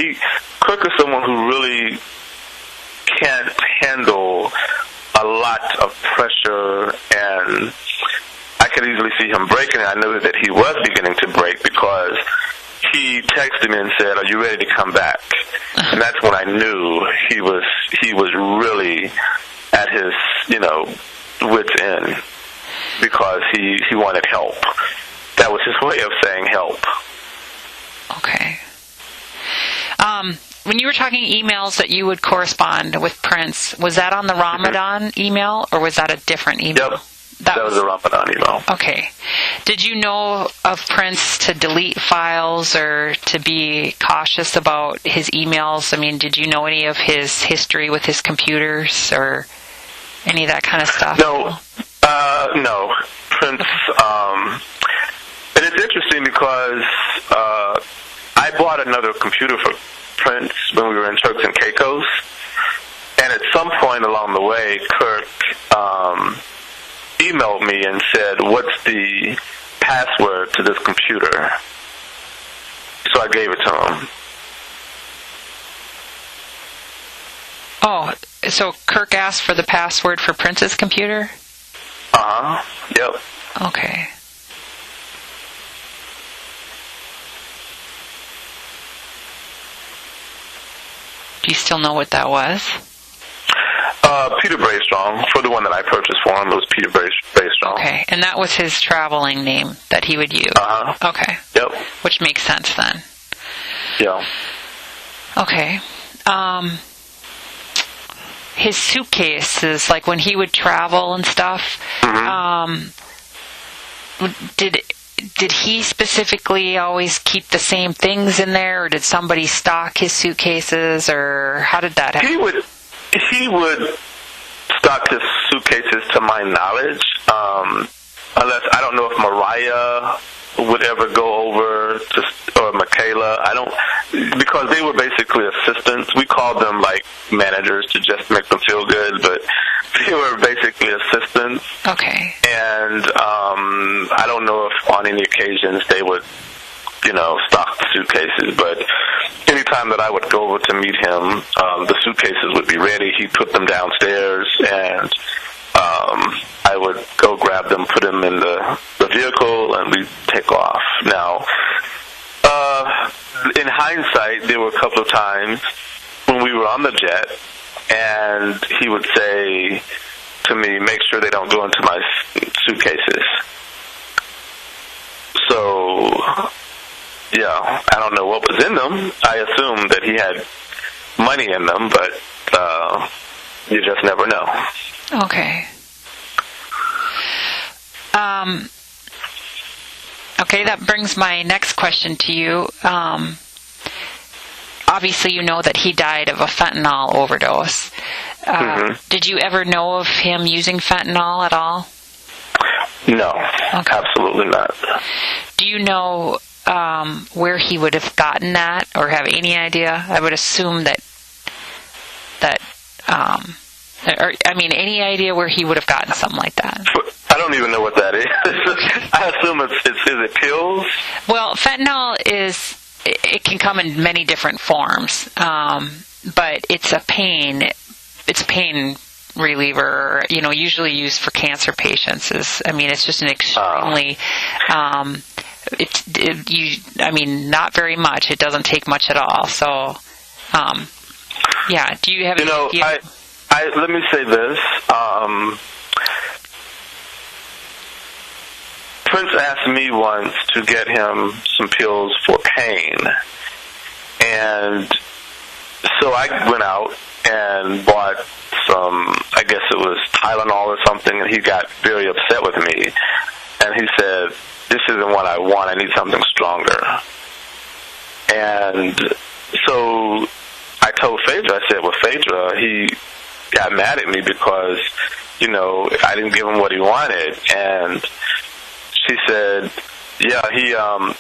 Kirk is someone who really can't handle a lot of pressure, and I could easily see him breaking. I knew that he was beginning to break because he texted me and said, "Are you ready to come back?" And that's when I knew he was really at his wit's end, because he wanted help. That was his way of saying help. Okay. When you were talking emails that you would correspond with Prince, was that on the Ramadan email, or was that a different email? Yep. That was a Ramadan email. Okay. Did you know of Prince to delete files or to be cautious about his emails? I mean, did you know any of his history with his computers or any of that kind of stuff? No. No. Prince, and it's interesting because I bought another computer for Prince when we were in Turks and Caicos, and at some point along the way, Kirk emailed me and said, "What's the password to this computer?" So I gave it to him. Oh, so Kirk asked for the password for Prince's computer? Yep. Okay. Do you still know what that was? Peter Braystrong, for the one that I purchased for him, it was Peter Braystrong. Okay, and that was his traveling name that he would use? Okay. Yep. Which makes sense then. Yeah. Okay. His suitcases, like when he would travel and stuff, did he specifically always keep the same things in there, or did somebody stock his suitcases, or how did that happen? He would stock his suitcases, to my knowledge, unless I don't know if Mariah would ever go over to, or Michaela. Because they were basically assistants. We called them like managers to just make them feel good, but they were basically assistants assistance. Okay. And I don't know if on any occasions they would, stock the suitcases, but anytime that I would go over to meet him, the suitcases would be ready. He'd put them downstairs, and I would go grab them, put them in the vehicle, and we'd take off. Now, in hindsight, there were a couple of times when we were on the jet, and he would say to me, make sure they don't go into my suitcases. So, yeah, I don't know what was in them. I assumed that he had money in them, but you just never know. Okay. Okay, that brings my next question to you. Obviously, you know that he died of a fentanyl overdose. Did you ever know of him using fentanyl at all? No, absolutely not. Do you know where he would have gotten that, or have any idea? I would assume any idea where he would have gotten something like that? I don't even know what that is. I assume is it pills? Well, fentanyl it can come in many different forms, but it's a pain reliever, usually used for cancer patients. It's just an extremely, not very much. It doesn't take much at all. So, do you have any idea? Let me say this. Prince asked me once to get him some pills for pain. And so I went out and bought some, I guess it was Tylenol or something, and he got very upset with me. And he said, this isn't what I want. I need something stronger. And so I told Phaedra, I said, well, Phaedra, he got mad at me because, I didn't give him what he wanted. And she said, yeah, he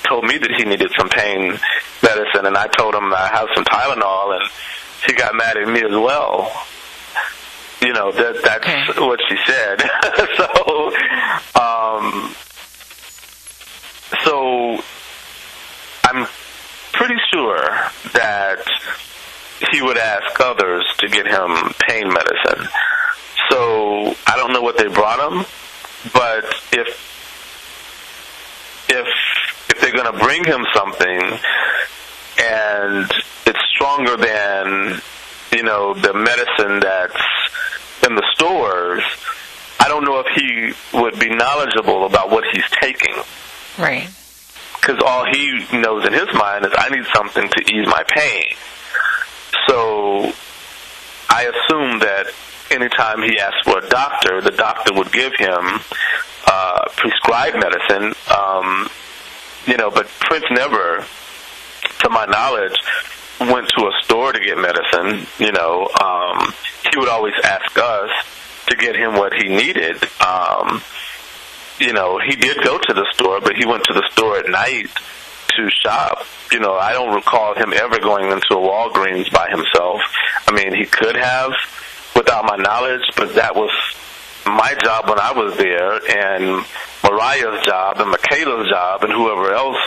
told me that he needed some pain medicine, and I told him I have some Tylenol, and he got mad at me as well. That's what she said. So I'm pretty sure that he would ask others to get him pain medicine. So I don't know what they brought him, but if they're going to bring him something and it's stronger than, the medicine that's in the stores, I don't know if he would be knowledgeable about what he's taking. Right. Because all he knows in his mind is, I need something to ease my pain. So I assume that anytime he asked for a doctor, the doctor would give him prescribed medicine. But Prince never, to my knowledge, went to a store to get medicine. He would always ask us to get him what he needed. He did go to the store, but he went to the store at night to shop. I don't recall him ever going into a Walgreens by himself. He could have, without my knowledge, but that was my job when I was there, and Mariah's job, and Michaela's job, and whoever else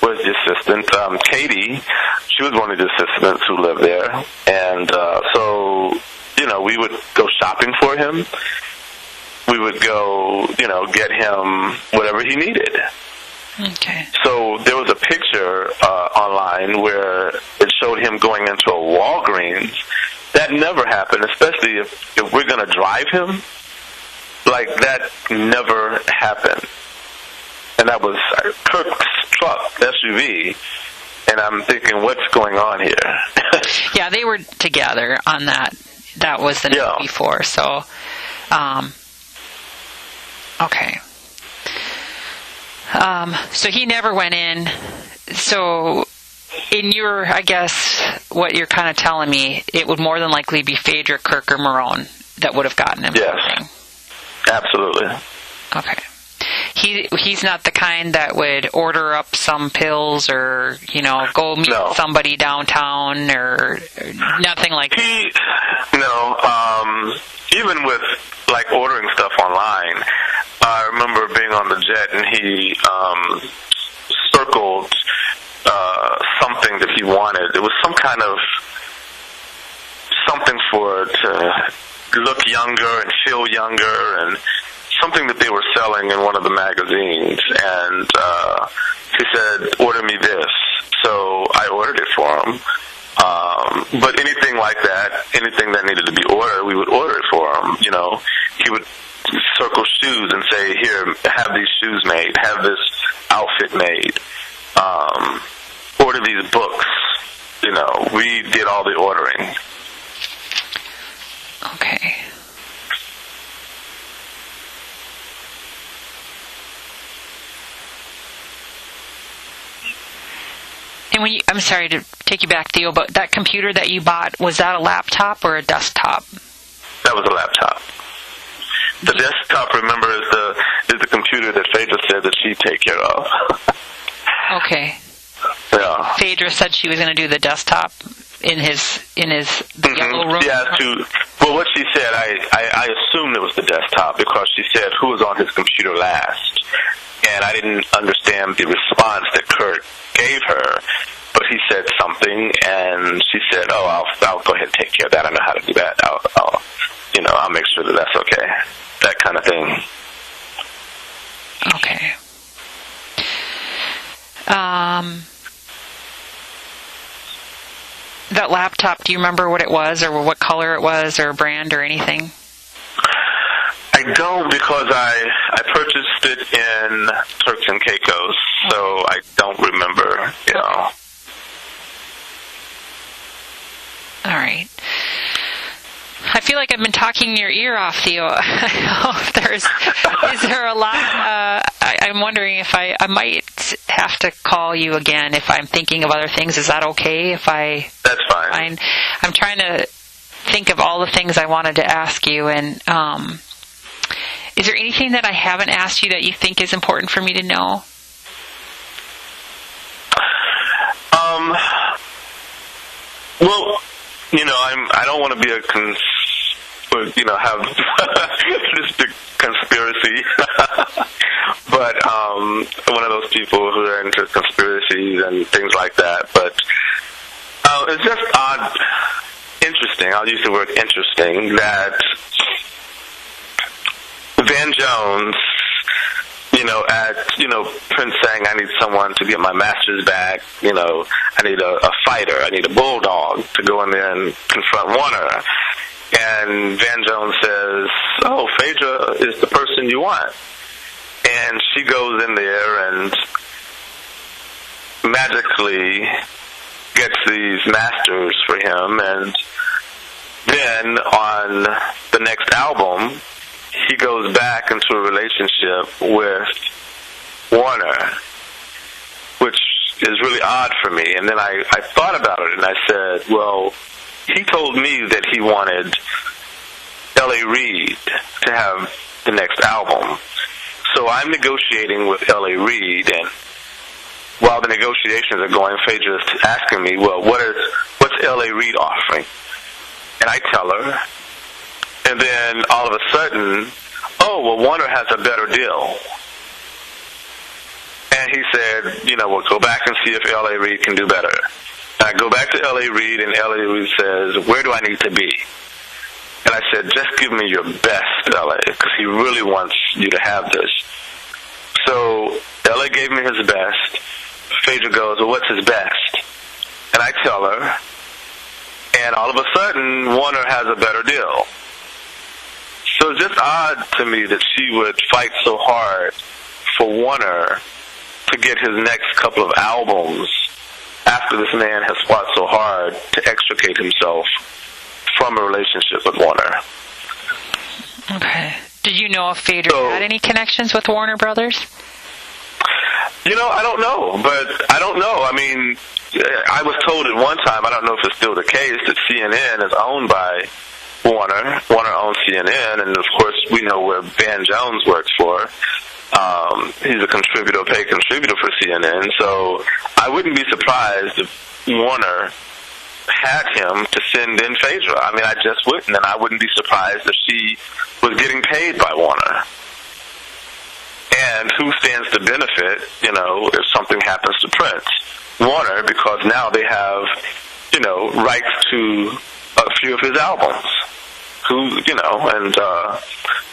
was the assistant. Katie, she was one of the assistants who lived there. And so, we would go shopping for him. We would go, get him whatever he needed. Okay. So there was a picture online where it showed him going into a Walgreens. That never happened, especially if we're going to drive him. Like, that never happened. And that was Kirk's truck, SUV. And I'm thinking, what's going on here? Yeah, they were together on that. That was the night before. So, okay. So he never went in. So in your, I guess, what you're kind of telling me, it would more than likely be Phaedra, Kirk, or Marone that would have gotten him. Yes, absolutely. Okay. he's not the kind that would order up some pills or, go meet somebody downtown or nothing like that. Even with, like, ordering stuff online, I remember being on the jet and he circled something that he wanted. It was some kind of something to look younger and feel younger, and something that they were selling in one of the magazines. And he said, order me this. So I ordered it for him. But anything like that, anything that needed to be ordered, we would order it for him. He would circle shoes and say, here, have these shoes made, have this outfit made, order these books. We did all the ordering. Okay. And I'm sorry to take you back, Theo, but that computer that you bought, was that a laptop or a desktop? That was a laptop. The desktop, remember, is the computer that Phaedra said that she'd take care of. Okay. Yeah. Phaedra said she was going to do the desktop in his yellow room. Yeah. Well, what she said, I assumed it was the desktop because she said who was on his computer last, and I didn't understand the response that Kurt gave her. But he said something, and she said, "Oh, I'll go ahead and take care of that. I know how to do that. I'll make sure that that's okay." That kind of thing. Okay. That laptop, do you remember what it was or what color it was or brand or anything? I don't, because I purchased it in Turks and Caicos, so I don't remember, All right. I feel like I've been talking your ear off, Theo. Is there a lot? I'm wondering if I might have to call you again if I'm thinking of other things. Is that okay? That's fine. I'm trying to think of all the things I wanted to ask you, and is there anything that I haven't asked you that you think is important for me to know? Well, I don't want to be have this big conspiracy, but one of those people who are into conspiracies and things like that. But it's just odd, interesting. I'll use the word interesting, that Van Jones, Prince saying, I need someone to get my master's back, I need a fighter, I need a bulldog to go in there and confront Warner. And Van Jones says, oh, Phaedra is the person you want. And she goes in there and magically gets these masters for him, and then on the next album, he goes back into a relationship with Warner, which is really odd for me. And then I thought about it, and I said, well, he told me that he wanted L.A. Reid to have the next album. So I'm negotiating with L.A. Reid, and while the negotiations are going, Phaedra's asking me, well, what's L.A. Reid offering? And I tell her, and then all of a sudden, oh, well, Warner has a better deal. And he said, well, go back and see if L.A. Reid can do better. And I go back to L.A. Reid, and L.A. Reid says, where do I need to be? And I said, just give me your best, L.A., because he really wants you to have this. So L.A. gave me his best. Phaedra goes, well, what's his best? And I tell her, and all of a sudden, Warner has a better deal. So it's just odd to me that she would fight so hard for Warner to get his next couple of albums after this man has fought so hard to extricate himself from a relationship with Warner. Okay. Did you know if Phaedra had any connections with Warner Brothers? I don't know, but I don't know. I mean, I was told at one time, I don't know if it's still the case, that CNN is owned by Warner. Warner owns CNN, and of course we know where Van Jones works for. He's a contributor, paid contributor for CNN, so I wouldn't be surprised if Warner had him to send in Phaedra. I mean, I just wouldn't, and I wouldn't be surprised if she was getting paid by Warner. And who stands to benefit, if something happens to Prince? Warner, because now they have, rights to a few of his albums. And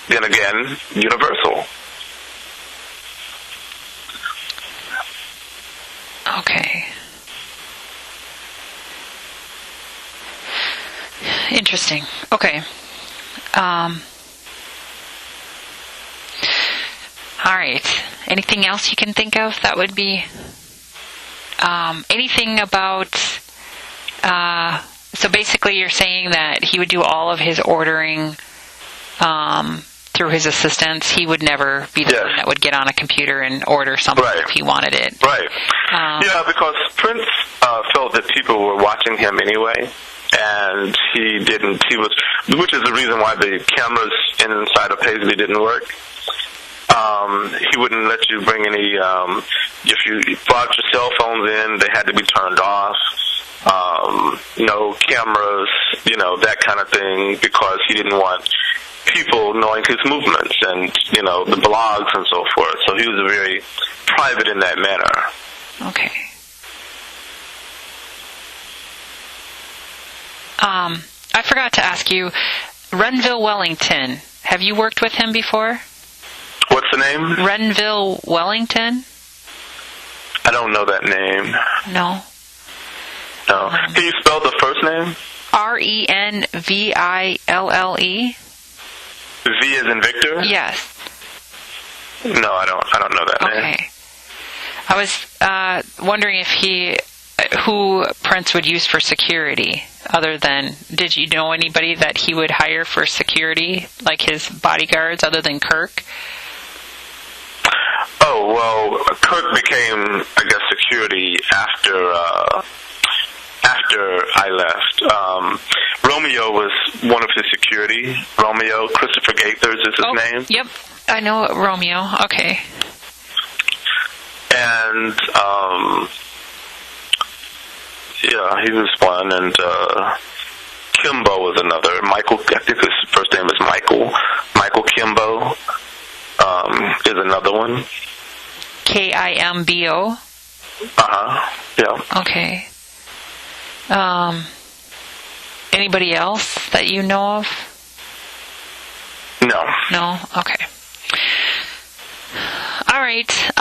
then again, Universal. Okay. Interesting. Okay. All right. Anything else you can think of that would be anything about so basically you're saying that he would do all of his ordering through his assistants. He would never be the one that would get on a computer and order something if he wanted it. Right. Yeah, because Prince felt that people were watching him anyway, and he didn't. Which is the reason why the cameras inside of Paisley didn't work. He wouldn't let you bring any. If you brought your cell phones in, they had to be turned off. No cameras, that kind of thing, because he didn't want people knowing his movements and, the blogs and so forth. So he was very private in that manner. Okay. I forgot to ask you, Renville Wellington, have you worked with him before? What's the name? Renville Wellington? I don't know that name. No. No. Can you spell the first name? Renville. V as in Victor? Yes. No, I don't know that name. Okay. I was wondering who Prince would use for security, other than, did you know anybody that he would hire for security, like his bodyguards, other than Kirk? Oh, well, Kirk became, I guess, security after I left. Romeo was one of his security. Romeo, Christopher Gaithers is his name. Yep, I know Romeo. Okay. And, he was one, and Kimbo was another. Michael, I think his first name is Michael. Michael Kimbo is another one. Kimbo? Yeah. Okay. Anybody else that you know of? No. No? Okay. All right.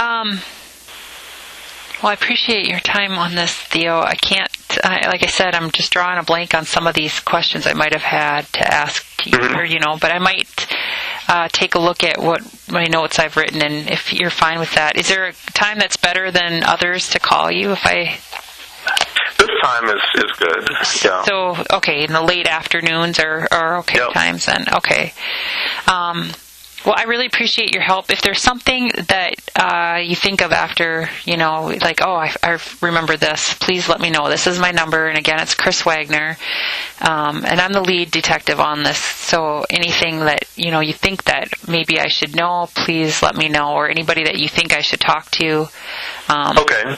Well, I appreciate your time on this, Theo. I can't, like I said, I'm just drawing a blank on some of these questions I might have had to ask you, but I might take a look at what my notes I've written, and if you're fine with that. Is there a time that's better than others to call you This time is good. Yeah. So, okay, in the late afternoons are okay times then. Okay. Well, I really appreciate your help. If there's something that you think of after, like, I remember this, please let me know. This is my number, and again, it's Chris Wagner, and I'm the lead detective on this. So anything that, you think that maybe I should know, please let me know, or anybody that you think I should talk to. Okay.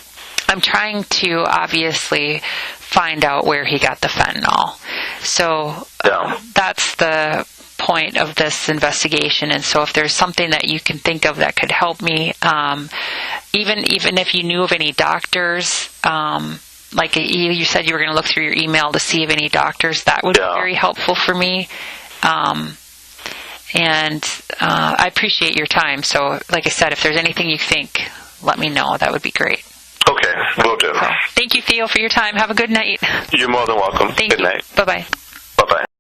I'm trying to obviously find out where he got the fentanyl. So that's the point of this investigation. And so if there's something that you can think of that could help me, even if you knew of any doctors, like you said you were going to look through your email to see if any doctors, that would be very helpful for me. And I appreciate your time. So like I said, if there's anything you think, let me know. That would be great. Okay, will do. So, thank you, Theo, for your time. Have a good night. You're more than welcome. Thank Good you. night. Bye-bye.